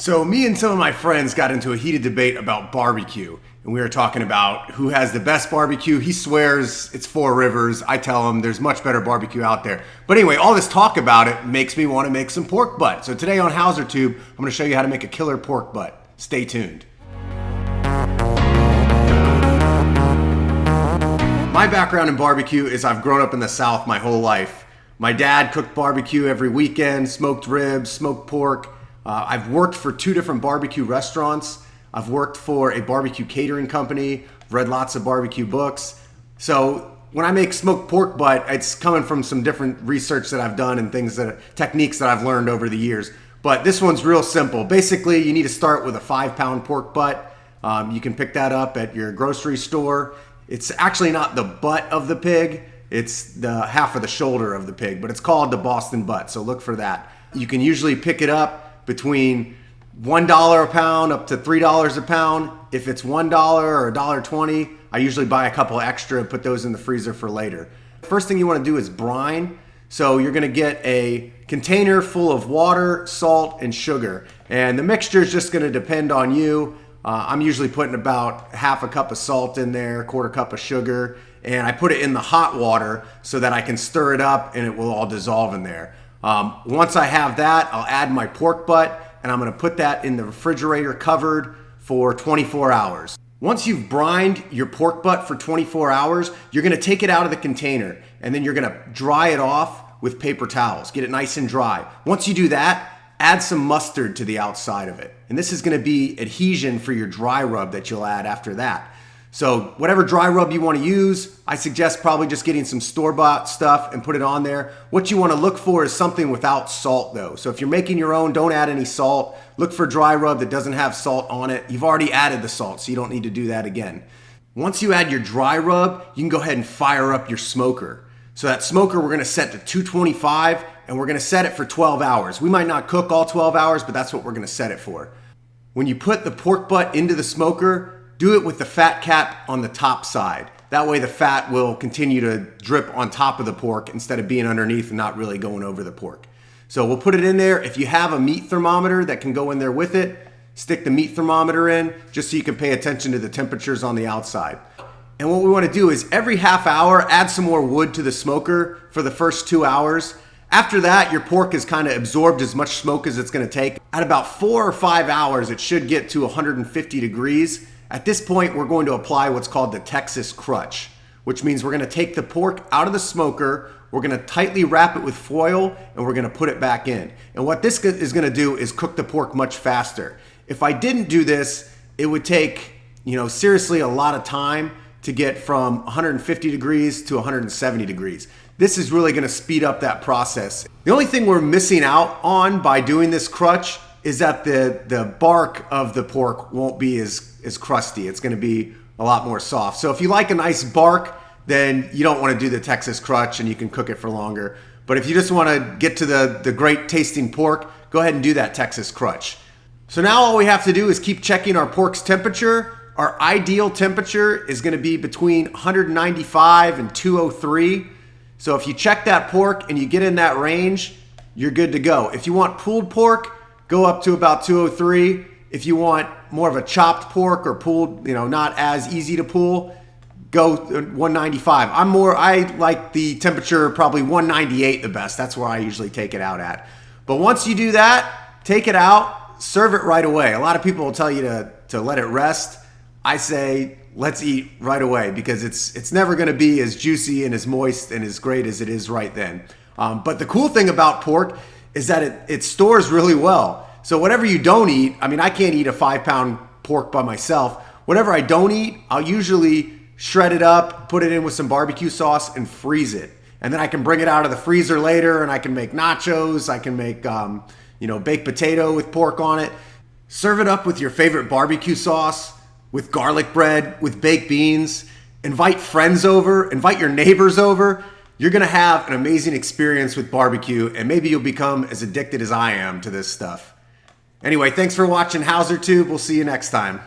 So me and some of my friends got into a heated debate about barbecue, and we were talking about who has the best barbecue. He swears it's Four Rivers. I tell him there's much better barbecue out there. But anyway, all this talk about it makes me want to make some pork butt. So today on Hauser Tube, I'm going to show you how to make a killer pork butt. Stay tuned. My background in barbecue is I've grown up in the South my whole life. My dad cooked barbecue every weekend, smoked ribs, smoked pork. I've worked for 2 different barbecue restaurants. I've worked for a barbecue catering company, read lots of barbecue books. So when I make smoked pork butt, it's coming from some different research that I've done and techniques that I've learned over the years. But this one's real simple. Basically, you need to start with a 5-pound pork butt. You can pick that up at your grocery store. It's actually not the butt of the pig. It's the half of the shoulder of the pig, but it's called the Boston butt. So look for that. You can usually pick it up between $1 a pound up to $3 a pound. If it's $1 or $1.20, I usually buy a couple extra and put those in the freezer for later. First thing you want to do is brine. So you're going to get a container full of water, salt, and sugar. And the mixture is just going to depend on you. I'm usually putting about half a cup of salt in there, 1/4 cup of sugar, and I put it in the hot water so that I can stir it up and it will all dissolve in there. Once I have that, I'll add my pork butt and I'm going to put that in the refrigerator covered for 24 hours. Once you've brined your pork butt for 24 hours, you're going to take it out of the container and then you're going to dry it off with paper towels. Get it nice and dry. Once you do that, add some mustard to the outside of it. And this is going to be adhesion for your dry rub that you'll add after that. So whatever dry rub you want to use, I suggest probably just getting some store-bought stuff and put it on there. What you want to look for is something without salt though. So if you're making your own, don't add any salt. Look for dry rub that doesn't have salt on it. You've already added the salt, so you don't need to do that again. Once you add your dry rub, you can go ahead and fire up your smoker. So that smoker we're going to set to 225 and we're going to set it for 12 hours. We might not cook all 12 hours, but that's what we're going to set it for. When you put the pork butt into the smoker, do it with the fat cap on the top side. That way the fat will continue to drip on top of the pork instead of being underneath and not really going over the pork. So we'll put it in there. If you have a meat thermometer that can go in there with it, stick the meat thermometer in just so you can pay attention to the temperatures on the outside. And what we want to do is every half hour, add some more wood to the smoker for the first 2 hours. After that, your pork has kind of absorbed as much smoke as it's going to take. At about 4 or 5 hours, it should get to 150 degrees. At this point, we're going to apply what's called the Texas crutch, which means we're going to take the pork out of the smoker, we're going to tightly wrap it with foil, and we're going to put it back in. And what this is going to do is cook the pork much faster. If I didn't do this, it would take, seriously a lot of time to get from 150 degrees to 170 degrees. This is really going to speed up that process. The only thing we're missing out on by doing this crutch is that the bark of the pork won't be as crusty. It's going to be a lot more soft. So if you like a nice bark, then you don't want to do the Texas crutch and you can cook it for longer. But if you just want to get to the great tasting pork, go ahead and do that Texas crutch. So now all we have to do is keep checking our pork's temperature. Our ideal temperature is going to be between 195 and 203. So if you check that pork and you get in that range, you're good to go. If you want pulled pork, go up to about 203. If you want more of a chopped pork or pulled, not as easy to pull, go 195. I like the temperature probably 198 the best. That's where I usually take it out at. But once you do that, take it out, serve it right away. A lot of people will tell you to let it rest. I say let's eat right away because it's never going to be as juicy and as moist and as great as it is right then. But the cool thing about pork is that it stores really well. So whatever you don't eat, I can't eat a 5-pound pork by myself. Whatever I don't eat, I'll usually shred it up, put it in with some barbecue sauce and freeze it. And then I can bring it out of the freezer later and I can make nachos. I can make, baked potato with pork on it. Serve it up with your favorite barbecue sauce, with garlic bread, with baked beans. Invite friends over, invite your neighbors over. You're going to have an amazing experience with barbecue and maybe you'll become as addicted as I am to this stuff. Anyway, thanks for watching Hauser Tube. We'll see you next time.